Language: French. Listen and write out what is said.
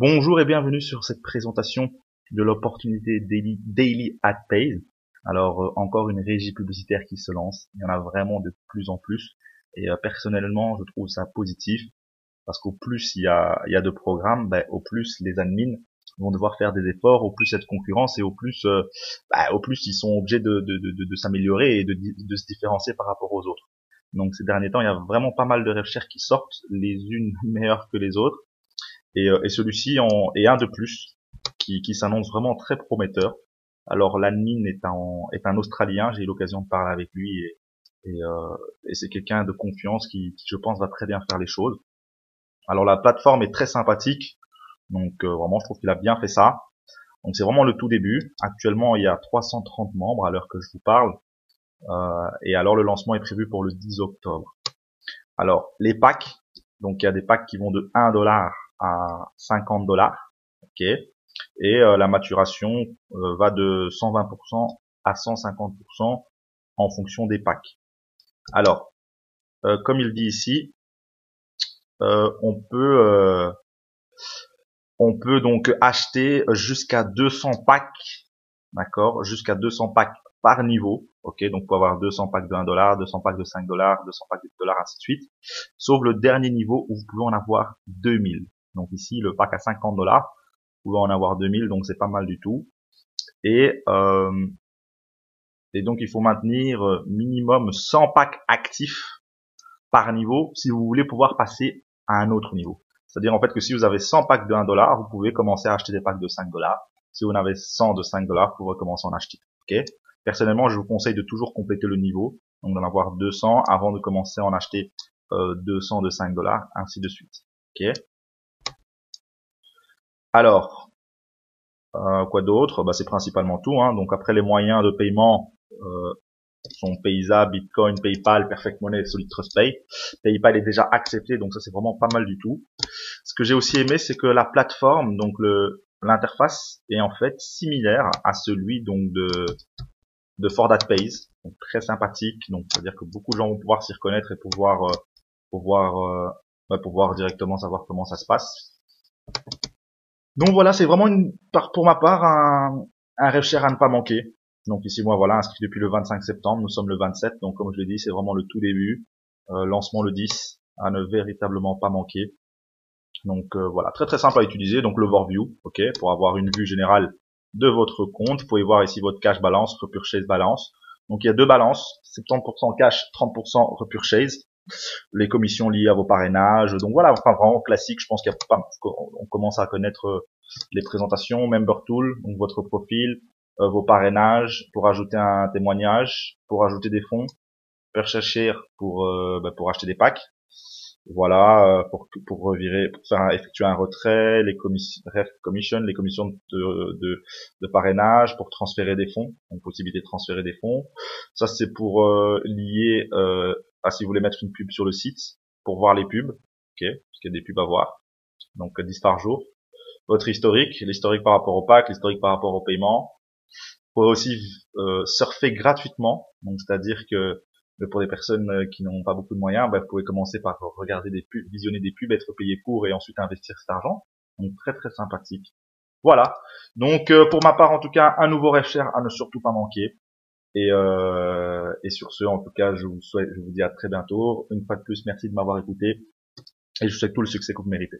Bonjour et bienvenue sur cette présentation de l'opportunité Daily Ad Pays. Alors encore une régie publicitaire qui se lance, il y en a vraiment de plus en plus et personnellement je trouve ça positif parce qu'au plus il y a de programmes, au plus les admins vont devoir faire des efforts, au plus il y a de concurrence et au plus ils sont obligés de s'améliorer et de se différencier par rapport aux autres. Donc ces derniers temps il y a vraiment pas mal de recherches qui sortent, les unes meilleures que les autres. Et celui-ci est un de plus qui s'annonce vraiment très prometteur. Alors l'admin est un Australien, j'ai eu l'occasion de parler avec lui et c'est quelqu'un de confiance qui, je pense, va très bien faire les choses. Alors la plateforme est très sympathique, donc vraiment je trouve qu'il a bien fait ça. Donc c'est vraiment le tout début. Actuellement il y a 330 membres à l'heure que je vous parle. Et alors le lancement est prévu pour le 10 octobre. Alors les packs, donc il y a des packs qui vont de 1 dollar à 50 dollars, ok, et la maturation va de 120% à 150% en fonction des packs. Alors, comme il dit ici, euh, on peut euh, on peut donc acheter jusqu'à 200 packs, d'accord, jusqu'à 200 packs par niveau, ok, donc on peut avoir 200 packs de 1 dollar, 200 packs de 5 dollars, 200 packs de 2 dollars, ainsi de suite, sauf le dernier niveau où vous pouvez en avoir 2000. Donc ici, le pack à 50 dollars, vous pouvez en avoir 2000, donc c'est pas mal du tout. Et, euh, et donc il faut maintenir minimum 100 packs actifs par niveau si vous voulez pouvoir passer à un autre niveau. C'est-à-dire en fait que si vous avez 100 packs de 1 dollar, vous pouvez commencer à acheter des packs de 5 dollars. Si vous en avez 100 de 5 dollars, vous pouvez commencer à en acheter. Ok. Personnellement, je vous conseille de toujours compléter le niveau, donc d'en avoir 200 avant de commencer à en acheter 200 de 5 dollars, ainsi de suite. Ok. Alors, quoi d'autre? C'est principalement tout. Hein. Donc après les moyens de paiement sont Paysa, Bitcoin, PayPal, Perfect Money, Solid Trust Pay. PayPal est déjà accepté, donc ça c'est vraiment pas mal du tout. Ce que j'ai aussi aimé, c'est que la plateforme, donc l'interface est en fait similaire à celui donc de For That Pays, donc très sympathique. Donc c'est-à-dire que beaucoup de gens vont pouvoir s'y reconnaître et pouvoir directement savoir comment ça se passe. Donc voilà, c'est vraiment pour ma part un rêve cher à ne pas manquer. Donc ici moi voilà, inscrit depuis le 25 septembre, nous sommes le 27, donc comme je l'ai dit, c'est vraiment le tout début. Lancement le 10, à ne véritablement pas manquer. Donc voilà, très très simple à utiliser, donc l'overview, ok, pour avoir une vue générale de votre compte. Vous pouvez voir ici votre cash balance, repurchase balance. Donc il y a deux balances, 70% cash, 30% repurchase. Les commissions liées à vos parrainages. Donc voilà, enfin vraiment classique. Je pense qu'il y a pas, on commence à connaître les présentations, Member Tool, donc votre profil, vos parrainages pour ajouter un témoignage, pour ajouter des fonds, Purchase pour acheter des packs. Voilà, pour revirer, pour effectuer un retrait, les commissions, les commissions de parrainage, pour transférer des fonds, donc possibilité de transférer des fonds. Ça c'est pour lier si vous voulez mettre une pub sur le site, pour voir les pubs, ok, parce qu'il y a des pubs à voir, donc 10 par jour. Votre historique, l'historique par rapport au pack, l'historique par rapport au paiement. Vous pouvez aussi surfer gratuitement, donc c'est-à-dire que pour des personnes qui n'ont pas beaucoup de moyens, vous pouvez commencer par regarder des pubs, visionner des pubs, être payé pour et ensuite investir cet argent. Donc très très sympathique. Voilà. Donc pour ma part en tout cas, un nouveau rêve cher à ne surtout pas manquer. Et sur ce, en tout cas, je vous dis à très bientôt. Une fois de plus, merci de m'avoir écouté et je vous souhaite tout le succès que vous méritez.